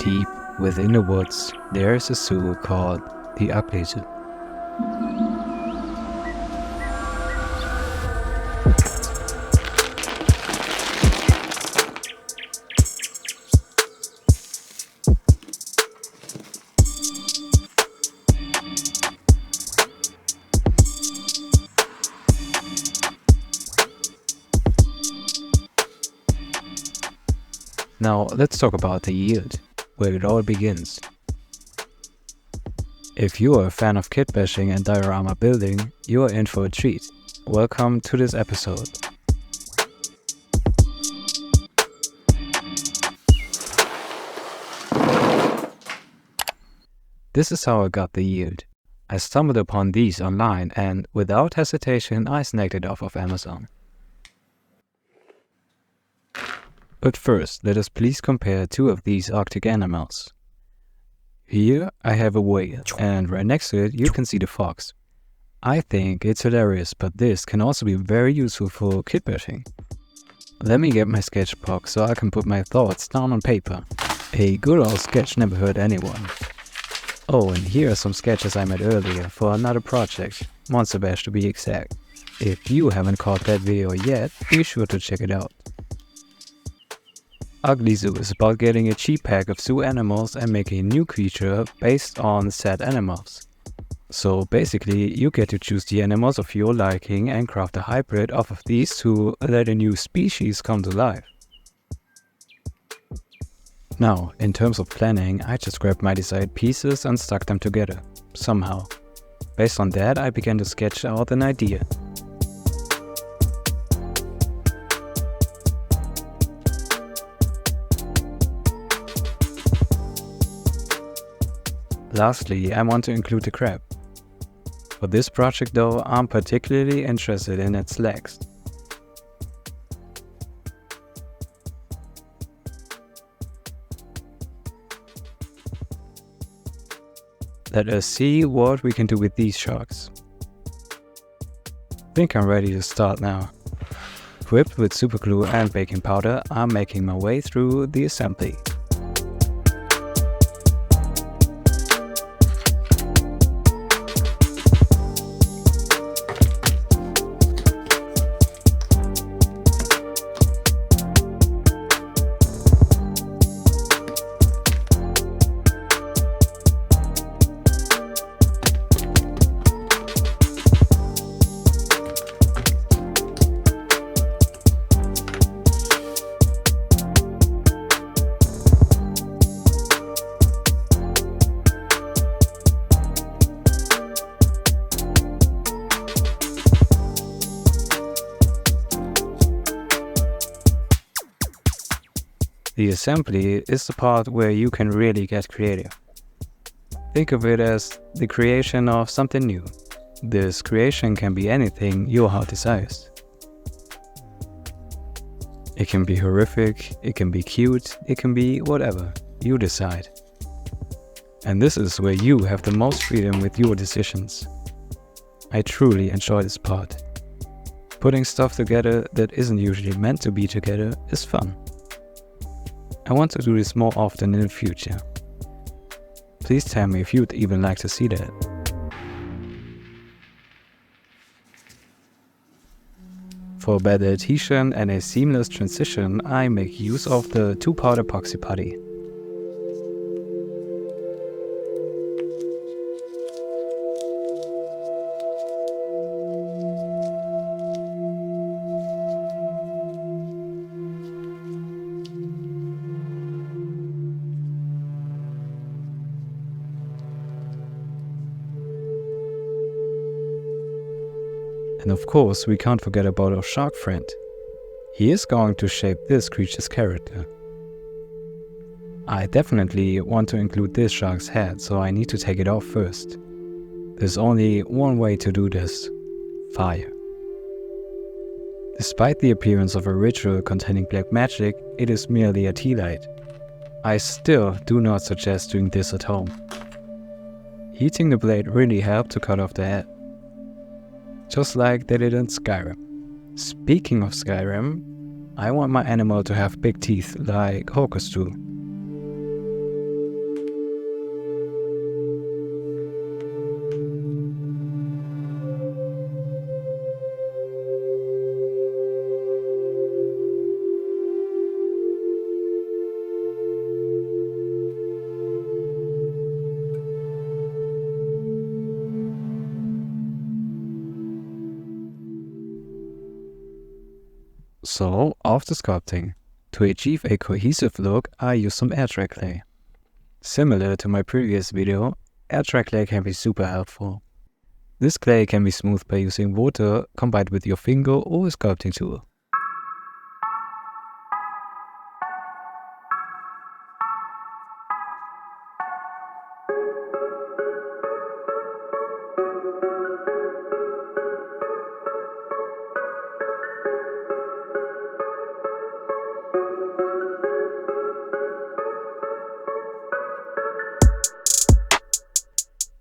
Deep within the woods, there is a zoo called the Ugly Zoo. Now let's talk about the yield, where it all begins. If you are a fan of kitbashing and diorama building, you are in for a treat. Welcome to this episode. This is how I got the yield. I stumbled upon these online and, without hesitation, I snagged it off of Amazon. But first, let us please compare two of these Arctic animals. Here I have a whale, and right next to it you can see the fox. I think it's hilarious, but this can also be very useful for kitbashing. Let me get my sketch box so I can put my thoughts down on paper. A good old sketch never hurt anyone. Oh, and here are some sketches I made earlier for another project, Monster Bash to be exact. If you haven't caught that video yet, be sure to check it out. Ugly Zoo is about getting a cheap pack of zoo animals and making a new creature based on said animals. So basically, you get to choose the animals of your liking and craft a hybrid off of these to let a new species come to life. Now, in terms of planning, I just grabbed my desired pieces and stuck them together, somehow. Based on that, I began to sketch out an idea. Lastly, I want to include the crab. For this project though, I'm particularly interested in its legs. Let us see what we can do with these sharks. I think I'm ready to start now. Equipped with super glue and baking powder, I'm making my way through the assembly. The assembly is the part where you can really get creative. Think of it as the creation of something new. This creation can be anything your heart desires. It can be horrific, it can be cute, it can be whatever. You decide. And this is where you have the most freedom with your decisions. I truly enjoy this part. Putting stuff together that isn't usually meant to be together is fun. I want to do this more often in the future. Please tell me if you'd even like to see that. For better adhesion and a seamless transition, I make use of the 2-part epoxy putty. And of course, we can't forget about our shark friend. He is going to shape this creature's character. I definitely want to include this shark's head, so I need to take it off first. There's only one way to do this: fire. Despite the appearance of a ritual containing black magic, it is merely a tea light. I still do not suggest doing this at home. Heating the blade really helped to cut off the head. Just like they did in Skyrim. Speaking of Skyrim, I want my animal to have big teeth like Hawkers do. So, after sculpting, to achieve a cohesive look, I use some air dry clay. Similar to my previous video, air dry clay can be super helpful. This clay can be smoothed by using water combined with your finger or a sculpting tool.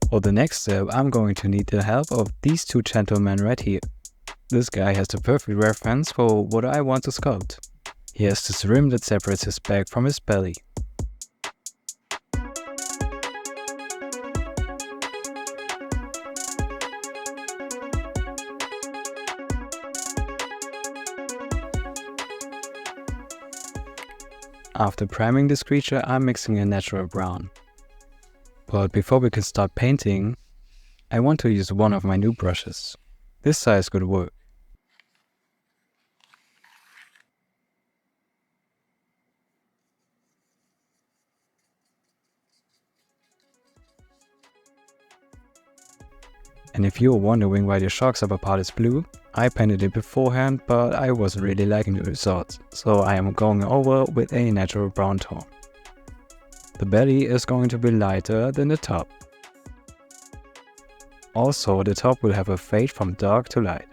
For the next step, I'm going to need the help of these two gentlemen right here. This guy has the perfect reference for what I want to sculpt. He has this rim that separates his back from his belly. After priming this creature, I'm mixing a natural brown. But before we can start painting, I want to use one of my new brushes. This size could work. And if you're wondering why the shark's upper part is blue, I painted it beforehand, but I wasn't really liking the results, so I am going over with a natural brown tone. The belly is going to be lighter than the top. Also, the top will have a fade from dark to light.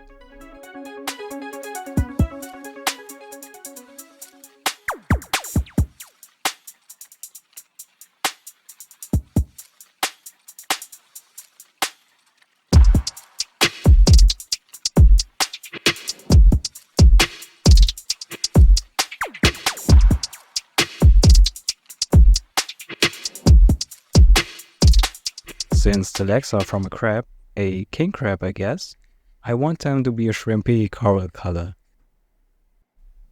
Since the legs are from a crab, a king crab I guess, I want them to be a shrimpy coral color.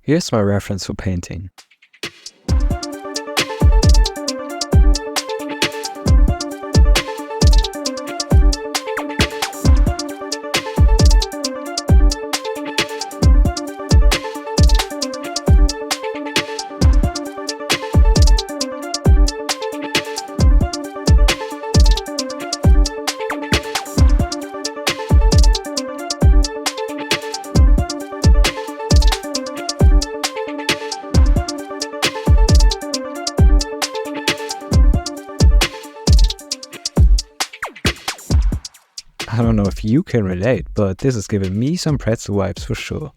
Here's my reference for painting. I don't know if you can relate, but this is giving me some pretzel vibes for sure.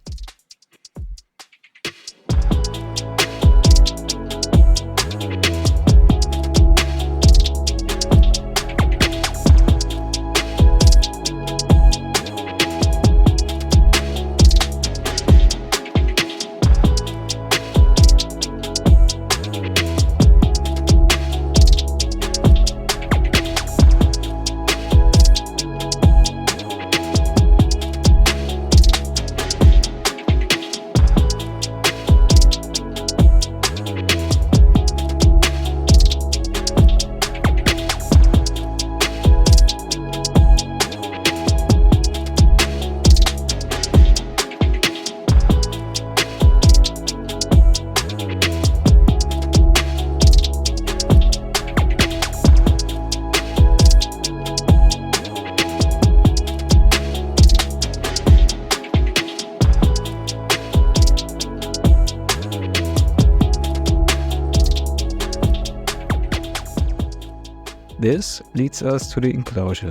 This leads us to the enclosure,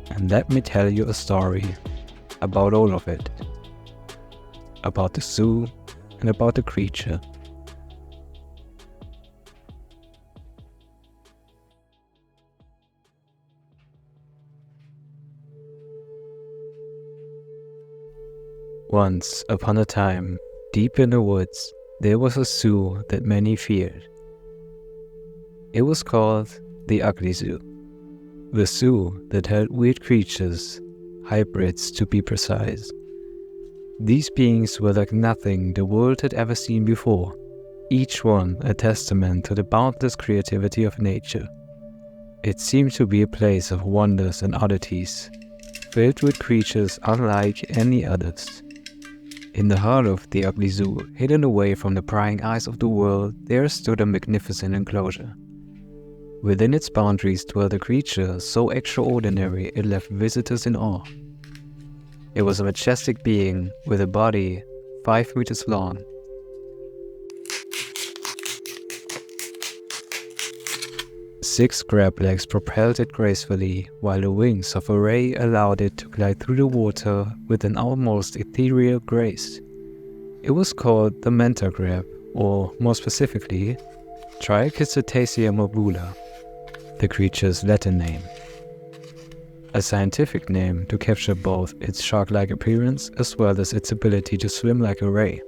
and let me tell you a story about all of it. About the zoo and about the creature. Once upon a time, deep in the woods, there was a zoo that many feared. It was called the Ugly Zoo. The zoo that held weird creatures, hybrids to be precise. These beings were like nothing the world had ever seen before, each one a testament to the boundless creativity of nature. It seemed to be a place of wonders and oddities, filled with creatures unlike any others. In the heart of the ugly zoo, hidden away from the prying eyes of the world, there stood a magnificent enclosure. Within its boundaries dwelled a creature so extraordinary it left visitors in awe. It was a majestic being with a body 5 meters long. Six crab legs propelled it gracefully, while the wings of a ray allowed it to glide through the water with an almost ethereal grace. It was called the manta crab, or more specifically, Trichicetacea mobula, the creature's Latin name. A scientific name to capture both its shark-like appearance as well as its ability to swim like a ray.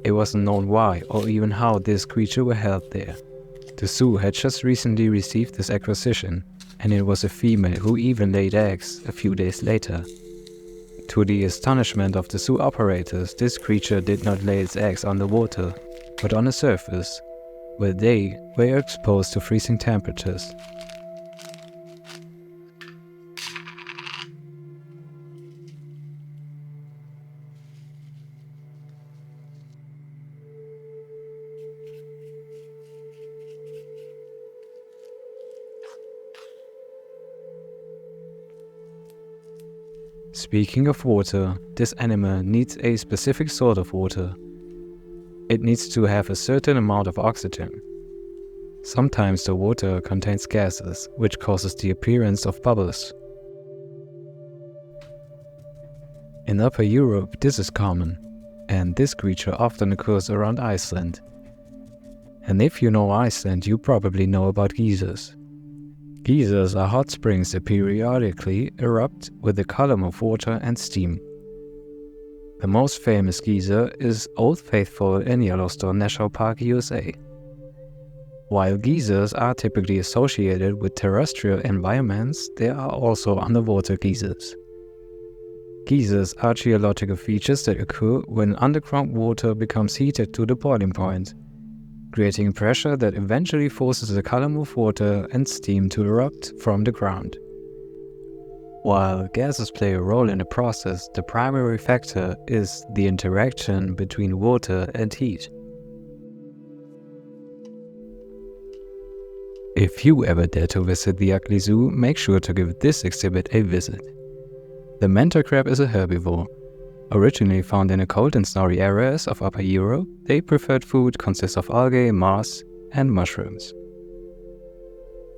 It wasn't known why or even how this creature were held there. The zoo had just recently received this acquisition, and it was a female who even laid eggs a few days later. To the astonishment of the zoo operators, this creature did not lay its eggs on the water, but on a surface, where they were exposed to freezing temperatures. Speaking of water, this animal needs a specific sort of water. It needs to have a certain amount of oxygen. Sometimes the water contains gases, which causes the appearance of bubbles. In Upper Europe, this is common, and this creature often occurs around Iceland. And if you know Iceland, you probably know about geysers. Geysers are hot springs that periodically erupt with a column of water and steam. The most famous geyser is Old Faithful in Yellowstone National Park, USA. While geysers are typically associated with terrestrial environments, there are also underwater geysers. Geysers are geological features that occur when underground water becomes heated to the boiling point, creating pressure that eventually forces a column of water and steam to erupt from the ground. While gases play a role in the process, the primary factor is the interaction between water and heat. If you ever dare to visit the ugly zoo, make sure to give this exhibit a visit. The manta crab is a herbivore. Originally found in the cold and snowy areas of Upper Europe, their preferred food consists of algae, moss, and mushrooms.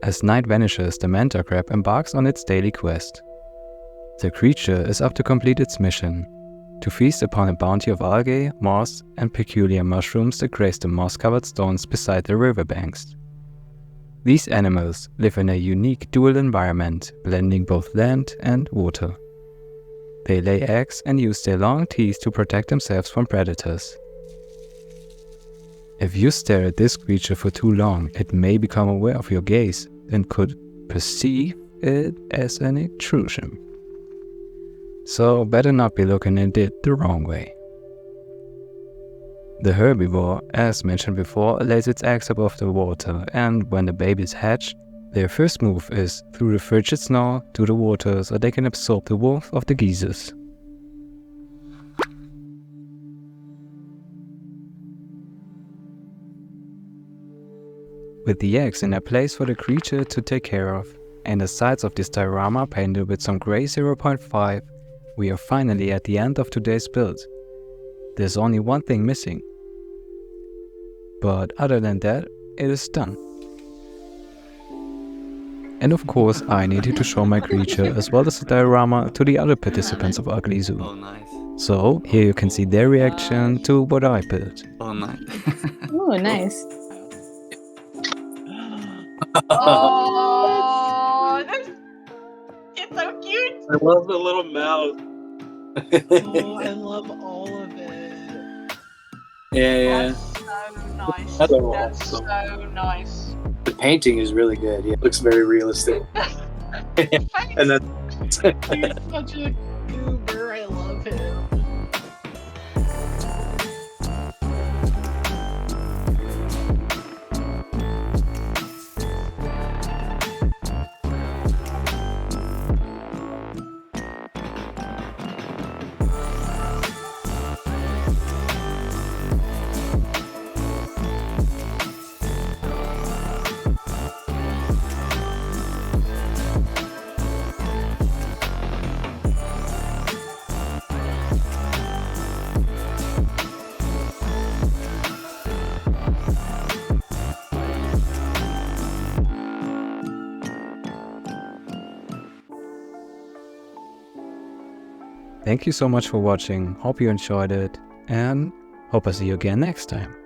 As night vanishes, the manta crab embarks on its daily quest. The creature is up to complete its mission, to feast upon a bounty of algae, moss, and peculiar mushrooms that graze the moss-covered stones beside the riverbanks. These animals live in a unique dual environment, blending both land and water. They lay eggs and use their long teeth to protect themselves from predators. If you stare at this creature for too long, it may become aware of your gaze and could perceive it as an intrusion. So better not be looking at it the wrong way. The herbivore, as mentioned before, lays its eggs above the water, and when the babies hatch, their first move is through the frigid snow to the water so they can absorb the warmth of the geysers. With the eggs in a place for the creature to take care of, and the sides of this diorama painted with some gray 0.5, we are finally at the end of today's build. There's only one thing missing. But other than that, it is done. And of course, I needed to show my creature as well as the diorama to the other participants of Ugly Zoo. Oh, nice. So here you can see their reaction to what I built. Oh, nice. Oh, nice. Oh, it's so cute. I love the little mouth. Oh, I love all of it. Yeah. That's so nice. That's That's awesome. so nice. The painting is really good. Yeah, it looks very realistic. And then He's such a goober. I love him. Thank you so much for watching, hope you enjoyed it, and hope I see you again next time.